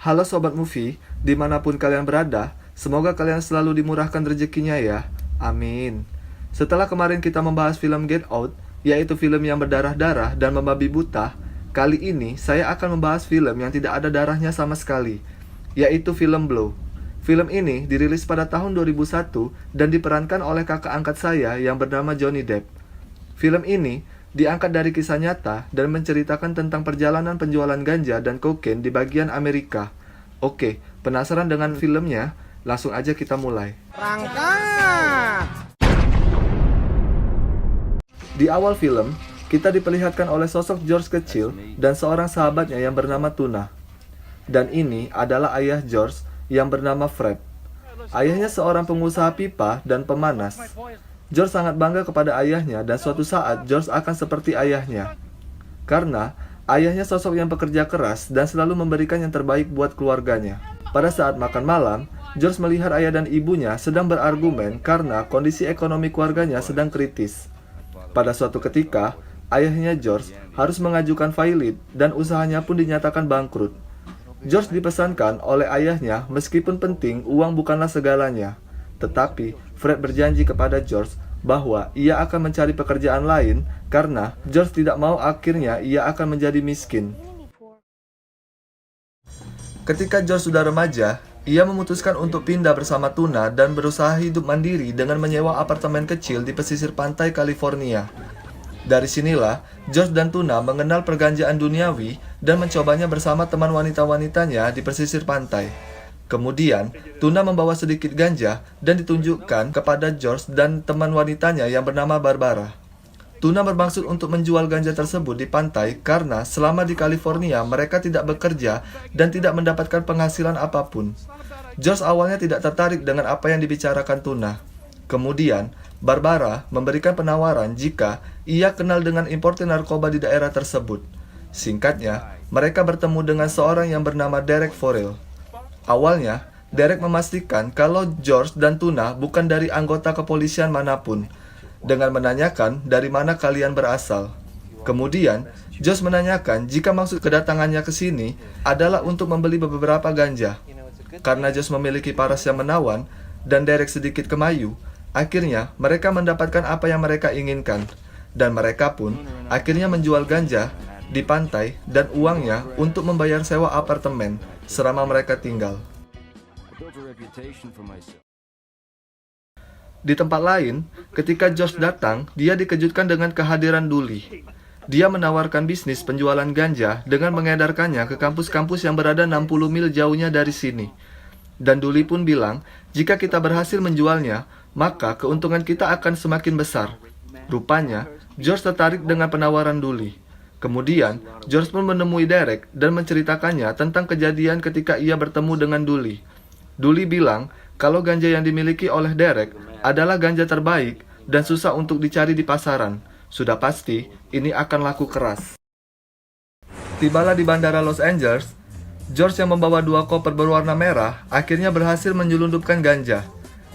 Halo Sobat Movie, dimanapun kalian berada, semoga kalian selalu dimurahkan rezekinya ya. Amin. Setelah kemarin kita membahas film Get Out, yaitu film yang berdarah-darah dan membabi buta, kali ini saya akan membahas film yang tidak ada darahnya sama sekali, yaitu film Blow. Film ini dirilis pada tahun 2001 dan diperankan oleh kakak angkat saya yang bernama Johnny Depp. Film ini diangkat dari kisah nyata dan menceritakan tentang perjalanan penjualan ganja dan kokain di bagian Amerika. Oke, penasaran dengan filmnya? Langsung aja kita mulai. Berangkat! Di awal film, kita diperlihatkan oleh sosok George kecil dan seorang sahabatnya yang bernama Tuna. Dan ini adalah ayah George yang bernama Fred. Ayahnya seorang pengusaha pipa dan pemanas. George sangat bangga kepada ayahnya dan suatu saat George akan seperti ayahnya. Karena ayahnya sosok yang pekerja keras dan selalu memberikan yang terbaik buat keluarganya. Pada saat makan malam, George melihat ayah dan ibunya sedang berargumen karena kondisi ekonomi keluarganya sedang kritis. Pada suatu ketika, ayahnya George harus mengajukan failit dan usahanya pun dinyatakan bangkrut. George dipesankan oleh ayahnya meskipun penting uang bukanlah segalanya. Tetapi Fred berjanji kepada George bahwa ia akan mencari pekerjaan lain karena George tidak mau akhirnya ia akan menjadi miskin. Ketika George sudah remaja, ia memutuskan untuk pindah bersama Tuna dan berusaha hidup mandiri dengan menyewa apartemen kecil di pesisir pantai California. Dari sinilah, George dan Tuna mengenal perganjian duniawi dan mencobanya bersama teman wanita-wanitanya di pesisir pantai. Kemudian, Tuna membawa sedikit ganja dan ditunjukkan kepada George dan teman wanitanya yang bernama Barbara. Tuna bermaksud untuk menjual ganja tersebut di pantai karena selama di California mereka tidak bekerja dan tidak mendapatkan penghasilan apapun. George awalnya tidak tertarik dengan apa yang dibicarakan Tuna. Kemudian, Barbara memberikan penawaran jika ia kenal dengan importir narkoba di daerah tersebut. Singkatnya, mereka bertemu dengan seorang yang bernama Derek Forel. Awalnya, Derek memastikan kalau George dan Tuna bukan dari anggota kepolisian manapun, dengan menanyakan dari mana kalian berasal. Kemudian, George menanyakan jika maksud kedatangannya ke sini adalah untuk membeli beberapa ganja. Karena George memiliki paras yang menawan dan Derek sedikit kemayu, akhirnya mereka mendapatkan apa yang mereka inginkan. Dan mereka pun akhirnya menjual ganja di pantai dan uangnya untuk membayar sewa apartemen selama mereka tinggal. Di tempat lain, ketika George datang, dia dikejutkan dengan kehadiran Dully. Dia menawarkan bisnis penjualan ganja dengan mengedarkannya ke kampus-kampus yang berada 60 mil jauhnya dari sini. Dan Dully pun bilang, jika kita berhasil menjualnya, maka keuntungan kita akan semakin besar. Rupanya, George tertarik dengan penawaran Dully. Kemudian, George pun menemui Derek dan menceritakannya tentang kejadian ketika ia bertemu dengan Dully. Dully bilang kalau ganja yang dimiliki oleh Derek adalah ganja terbaik dan susah untuk dicari di pasaran. Sudah pasti, ini akan laku keras. Tibalah di bandara Los Angeles, George yang membawa 2 koper berwarna merah akhirnya berhasil menyelundupkan ganja.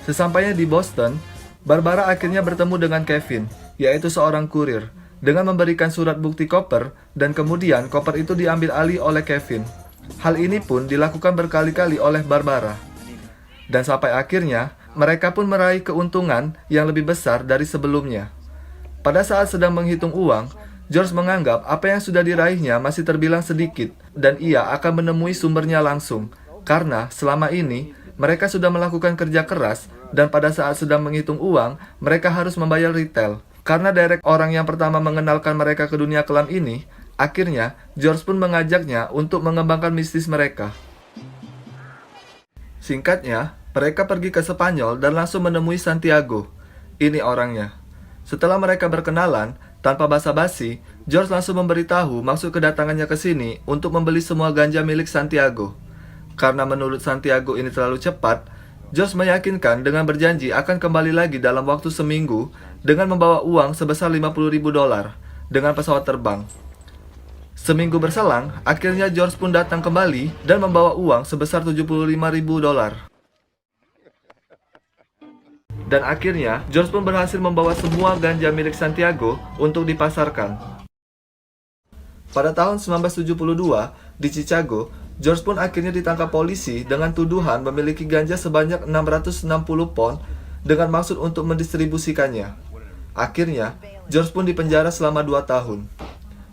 Sesampainya di Boston, Barbara akhirnya bertemu dengan Kevin, yaitu seorang kurir, dengan memberikan surat bukti koper, dan kemudian koper itu diambil alih oleh Kevin. Hal ini pun dilakukan berkali-kali oleh Barbara. Dan sampai akhirnya, mereka pun meraih keuntungan yang lebih besar dari sebelumnya. Pada saat sedang menghitung uang, George menganggap apa yang sudah diraihnya masih terbilang sedikit, dan ia akan menemui sumbernya langsung. Karena selama ini, mereka sudah melakukan kerja keras, dan pada saat sedang menghitung uang, mereka harus membayar retail. Karena Derek orang yang pertama mengenalkan mereka ke dunia kelam ini, akhirnya George pun mengajaknya untuk mengembangkan bisnis mereka. Singkatnya, mereka pergi ke Spanyol dan langsung menemui Santiago. Ini orangnya. Setelah mereka berkenalan, tanpa basa-basi, George langsung memberitahu maksud kedatangannya ke sini untuk membeli semua ganja milik Santiago. Karena menurut Santiago ini terlalu cepat, George meyakinkan dengan berjanji akan kembali lagi dalam waktu seminggu dengan membawa uang sebesar $50.000 dengan pesawat terbang. Seminggu berselang, akhirnya George pun datang kembali dan membawa uang sebesar $75.000. Dan akhirnya, George pun berhasil membawa semua ganja milik Santiago untuk dipasarkan. Pada tahun 1972, di Chicago, George pun akhirnya ditangkap polisi dengan tuduhan memiliki ganja sebanyak 660 pon dengan maksud untuk mendistribusikannya. Akhirnya, George pun dipenjara selama 2 tahun.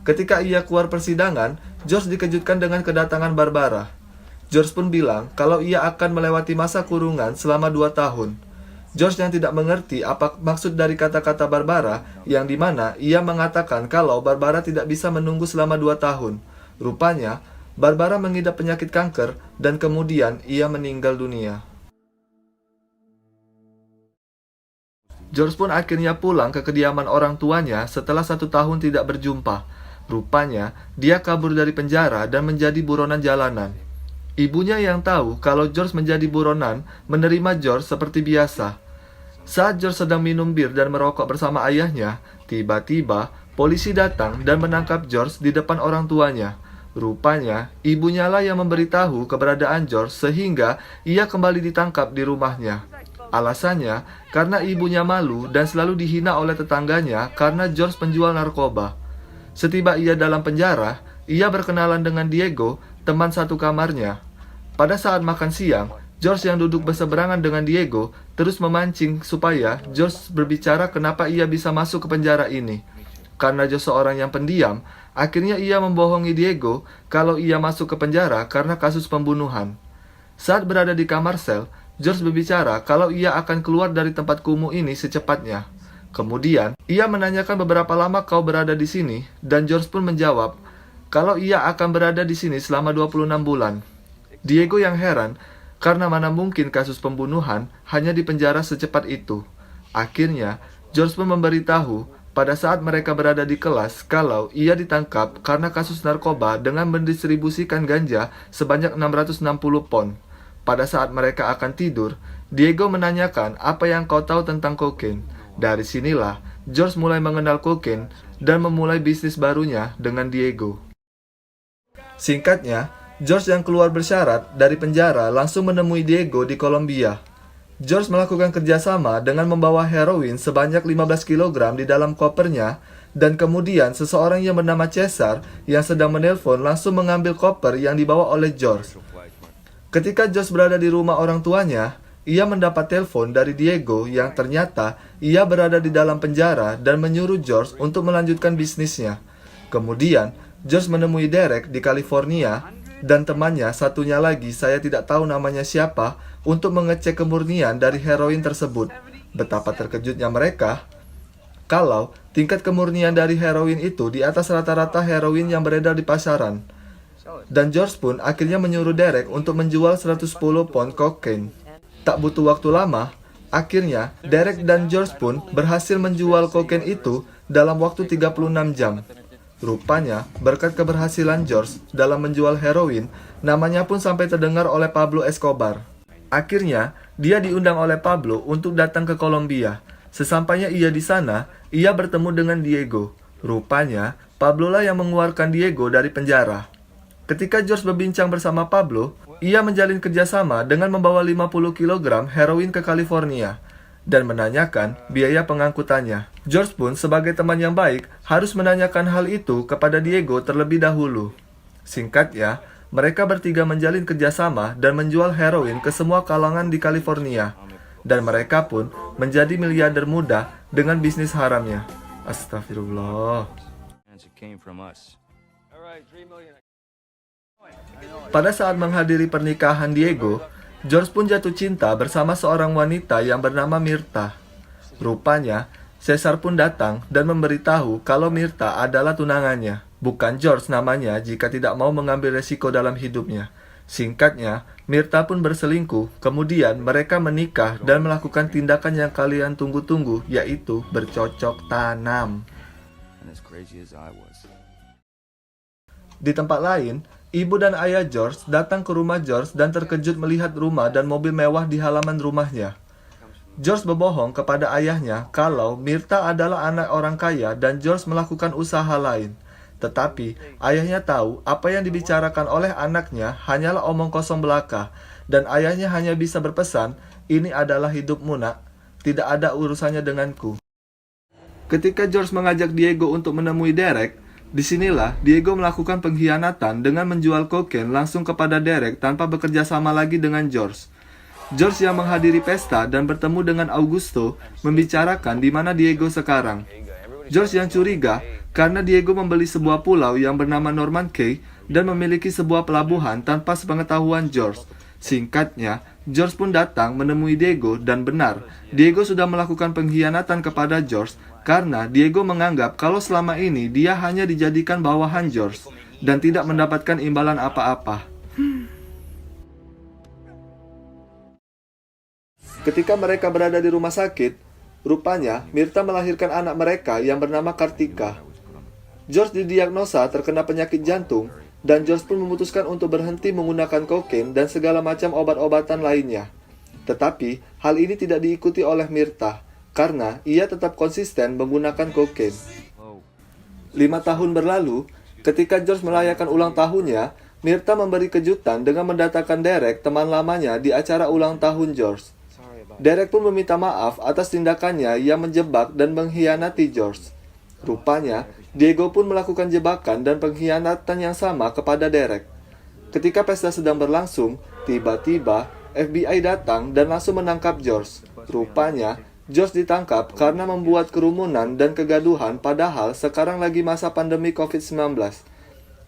Ketika ia keluar persidangan, George dikejutkan dengan kedatangan Barbara. George pun bilang kalau ia akan melewati masa kurungan selama 2 tahun. George yang tidak mengerti apa maksud dari kata-kata Barbara, yang dimana ia mengatakan kalau Barbara tidak bisa menunggu selama 2 tahun. Rupanya, Barbara mengidap penyakit kanker dan kemudian ia meninggal dunia. George pun akhirnya pulang ke kediaman orang tuanya setelah 1 tahun tidak berjumpa. Rupanya, dia kabur dari penjara dan menjadi buronan jalanan. Ibunya yang tahu kalau George menjadi buronan menerima George seperti biasa. Saat George sedang minum bir dan merokok bersama ayahnya, tiba-tiba polisi datang dan menangkap George di depan orang tuanya. Rupanya, ibunya lah yang memberitahu keberadaan George sehingga ia kembali ditangkap di rumahnya. Alasannya, karena ibunya malu dan selalu dihina oleh tetangganya karena George penjual narkoba. Setiba ia dalam penjara, ia berkenalan dengan Diego, teman satu kamarnya. Pada saat makan siang, George yang duduk berseberangan dengan Diego terus memancing supaya George berbicara kenapa ia bisa masuk ke penjara ini. Karena George seorang yang pendiam, akhirnya ia membohongi Diego kalau ia masuk ke penjara karena kasus pembunuhan. Saat berada di kamar sel, George berbicara kalau ia akan keluar dari tempat kumuh ini secepatnya. Kemudian, ia menanyakan beberapa lama kau berada di sini, dan George pun menjawab kalau ia akan berada di sini selama 26 bulan. Diego yang heran, karena mana mungkin kasus pembunuhan hanya dipenjara secepat itu. Akhirnya, George pun memberitahu pada saat mereka berada di kelas kalau ia ditangkap karena kasus narkoba dengan mendistribusikan ganja sebanyak 660 pon. Pada saat mereka akan tidur, Diego menanyakan apa yang kau tahu tentang kokain. Dari sinilah, George mulai mengenal kokain dan memulai bisnis barunya dengan Diego. Singkatnya, George yang keluar bersyarat dari penjara langsung menemui Diego di Kolombia. George melakukan kerjasama dengan membawa heroin sebanyak 15 kg di dalam kopernya, dan kemudian seseorang yang bernama Cesar yang sedang menelpon langsung mengambil koper yang dibawa oleh George. Ketika George berada di rumah orang tuanya, ia mendapat telepon dari Diego yang ternyata ia berada di dalam penjara dan menyuruh George untuk melanjutkan bisnisnya. Kemudian, George menemui Derek di California dan temannya satunya lagi, saya tidak tahu namanya siapa, untuk mengecek kemurnian dari heroin tersebut. Betapa terkejutnya mereka kalau tingkat kemurnian dari heroin itu di atas rata-rata heroin yang beredar di pasaran. Dan George pun akhirnya menyuruh Derek untuk menjual 110 pon kokain. Tak butuh waktu lama, akhirnya Derek dan George pun berhasil menjual kokain itu dalam waktu 36 jam. Rupanya, berkat keberhasilan George dalam menjual heroin, namanya pun sampai terdengar oleh Pablo Escobar. Akhirnya, dia diundang oleh Pablo untuk datang ke Kolombia. Sesampainya ia di sana, ia bertemu dengan Diego. Rupanya, Pablo lah yang mengeluarkan Diego dari penjara. Ketika George berbincang bersama Pablo, ia menjalin kerjasama dengan membawa 50 kg heroin ke California dan menanyakan biaya pengangkutannya. George pun sebagai teman yang baik harus menanyakan hal itu kepada Diego terlebih dahulu. Singkatnya, mereka bertiga menjalin kerjasama dan menjual heroin ke semua kalangan di California. Dan mereka pun menjadi miliarder muda dengan bisnis haramnya. Astagfirullah. Pada saat menghadiri pernikahan Diego, George pun jatuh cinta bersama seorang wanita yang bernama Mirta. Rupanya, Cesar pun datang dan memberitahu kalau Mirta adalah tunangannya. Bukan George namanya jika tidak mau mengambil resiko dalam hidupnya. Singkatnya, Mirta pun berselingkuh, kemudian mereka menikah dan melakukan tindakan yang kalian tunggu-tunggu, yaitu bercocok tanam. Di tempat lain, ibu dan ayah George datang ke rumah George dan terkejut melihat rumah dan mobil mewah di halaman rumahnya. George berbohong kepada ayahnya kalau Mirta adalah anak orang kaya dan George melakukan usaha lain. Tetapi ayahnya tahu apa yang dibicarakan oleh anaknya hanyalah omong kosong belaka, dan ayahnya hanya bisa berpesan, ini adalah hidupmu nak, tidak ada urusannya denganku. Ketika George mengajak Diego untuk menemui Derek, Disinilah Diego melakukan pengkhianatan dengan menjual kokain langsung kepada Derek tanpa bekerja sama lagi dengan George. George yang menghadiri pesta dan bertemu dengan Augusto membicarakan di mana Diego sekarang. George yang curiga karena Diego membeli sebuah pulau yang bernama Norman Cay dan memiliki sebuah pelabuhan tanpa sepengetahuan George. Singkatnya, George pun datang menemui Diego dan benar, Diego sudah melakukan pengkhianatan kepada George karena Diego menganggap kalau selama ini dia hanya dijadikan bawahan George dan tidak mendapatkan imbalan apa-apa. Ketika mereka berada di rumah sakit, rupanya Mirta melahirkan anak mereka yang bernama Kartika. George didiagnosa terkena penyakit jantung dan George pun memutuskan untuk berhenti menggunakan kokain dan segala macam obat-obatan lainnya. Tetapi hal ini tidak diikuti oleh Mirta karena ia tetap konsisten menggunakan kokain. 5 tahun berlalu, ketika George merayakan ulang tahunnya, Mirta memberi kejutan dengan mendatangkan Derek, teman lamanya, di acara ulang tahun George. Derek pun meminta maaf atas tindakannya yang menjebak dan mengkhianati George. Rupanya, Diego pun melakukan jebakan dan pengkhianatan yang sama kepada Derek. Ketika pesta sedang berlangsung, tiba-tiba FBI datang dan langsung menangkap George. Rupanya, George ditangkap karena membuat kerumunan dan kegaduhan padahal sekarang lagi masa pandemi COVID-19.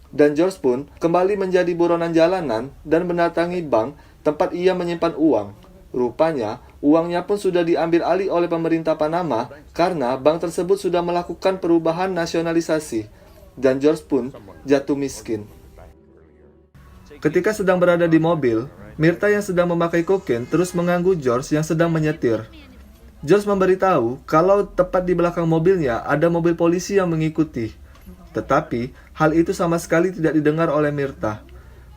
Dan George pun kembali menjadi buronan jalanan dan mendatangi bank tempat ia menyimpan uang. Rupanya, uangnya pun sudah diambil alih oleh pemerintah Panama karena bank tersebut sudah melakukan perubahan nasionalisasi. Dan George pun jatuh miskin. Ketika sedang berada di mobil, Mirta yang sedang memakai kokain terus mengganggu George yang sedang menyetir. George memberitahu kalau tepat di belakang mobilnya ada mobil polisi yang mengikuti. Tetapi, hal itu sama sekali tidak didengar oleh Mirta.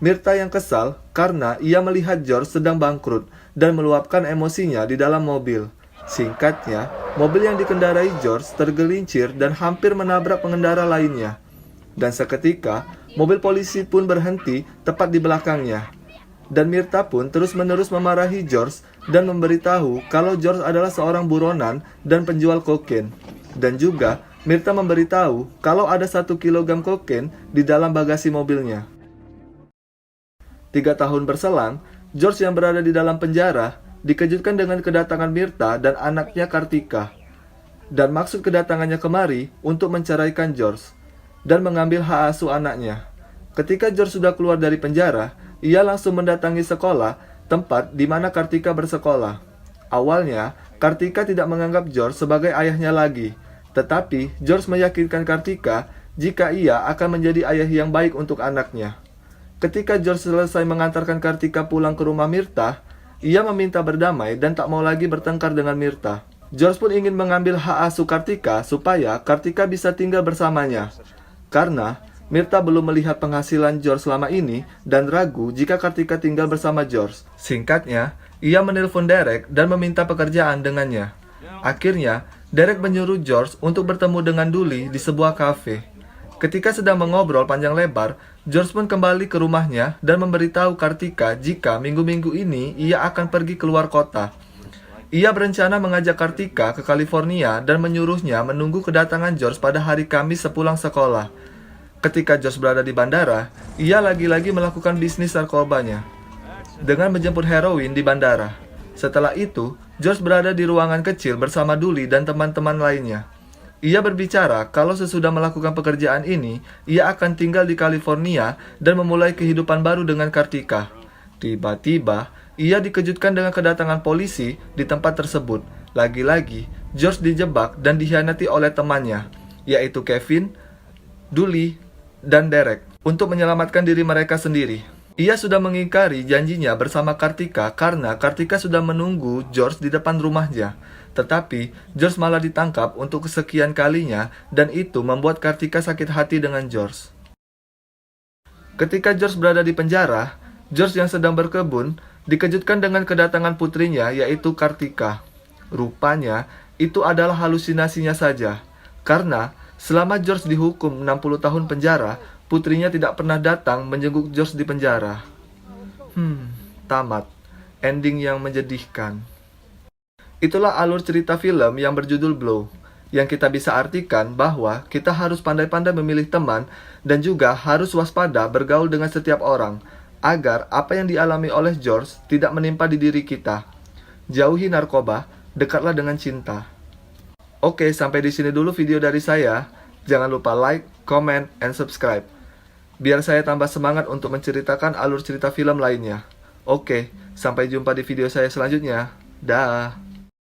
Mirta yang kesal karena ia melihat George sedang bangkrut dan meluapkan emosinya di dalam mobil. Singkatnya, mobil yang dikendarai George tergelincir dan hampir menabrak pengendara lainnya. Dan seketika, mobil polisi pun berhenti tepat di belakangnya. Dan Mirta pun terus-menerus memarahi George dan memberitahu kalau George adalah seorang buronan dan penjual kokain. Dan juga, Mirta memberitahu kalau ada 1 kilogram kokain di dalam bagasi mobilnya. 3 tahun berselang, George yang berada di dalam penjara dikejutkan dengan kedatangan Mirta dan anaknya Kartika. Dan maksud kedatangannya kemari untuk menceraikan George dan mengambil hak asuh anaknya. Ketika George sudah keluar dari penjara, ia langsung mendatangi sekolah tempat di mana Kartika bersekolah. Awalnya, Kartika tidak menganggap George sebagai ayahnya lagi, tetapi George meyakinkan Kartika jika ia akan menjadi ayah yang baik untuk anaknya. Ketika George selesai mengantarkan Kartika pulang ke rumah Mirta, ia meminta berdamai dan tak mau lagi bertengkar dengan Mirta. George pun ingin mengambil hak asuh Kartika supaya Kartika bisa tinggal bersamanya. Karena Mirta belum melihat penghasilan George selama ini dan ragu jika Kartika tinggal bersama George. Singkatnya, ia menelpon Derek dan meminta pekerjaan dengannya. Akhirnya, Derek menyuruh George untuk bertemu dengan Dully di sebuah kafe. Ketika sedang mengobrol panjang lebar, George pun kembali ke rumahnya dan memberitahu Kartika jika minggu-minggu ini ia akan pergi keluar kota. Ia berencana mengajak Kartika ke California dan menyuruhnya menunggu kedatangan George pada hari Kamis sepulang sekolah. Ketika George berada di bandara, ia lagi-lagi melakukan bisnis narkobanya dengan menjemput heroin di bandara. Setelah itu, George berada di ruangan kecil bersama Dully dan teman-teman lainnya. Ia berbicara kalau sesudah melakukan pekerjaan ini, ia akan tinggal di California dan memulai kehidupan baru dengan Kartika. Tiba-tiba, ia dikejutkan dengan kedatangan polisi di tempat tersebut. Lagi-lagi, George dijebak dan dikhianati oleh temannya, yaitu Kevin, Dully, dan Derek, untuk menyelamatkan diri mereka sendiri. Ia sudah mengingkari janjinya bersama Kartika karena Kartika sudah menunggu George di depan rumahnya. Tetapi, George malah ditangkap untuk kesekian kalinya dan itu membuat Kartika sakit hati dengan George. Ketika George berada di penjara, George yang sedang berkebun dikejutkan dengan kedatangan putrinya yaitu Kartika. Rupanya, itu adalah halusinasinya saja. Karena selama George dihukum 60 tahun penjara, putrinya tidak pernah datang menjenguk George di penjara. Tamat. Ending yang menyedihkan. Itulah alur cerita film yang berjudul Blow. Yang kita bisa artikan bahwa kita harus pandai-pandai memilih teman dan juga harus waspada bergaul dengan setiap orang, agar apa yang dialami oleh George tidak menimpa di diri kita. Jauhi narkoba, dekatlah dengan cinta. Oke, sampai di sini dulu video dari saya. Jangan lupa like, comment, and subscribe, biar saya tambah semangat untuk menceritakan alur cerita film lainnya. Oke, sampai jumpa di video saya selanjutnya. Dah.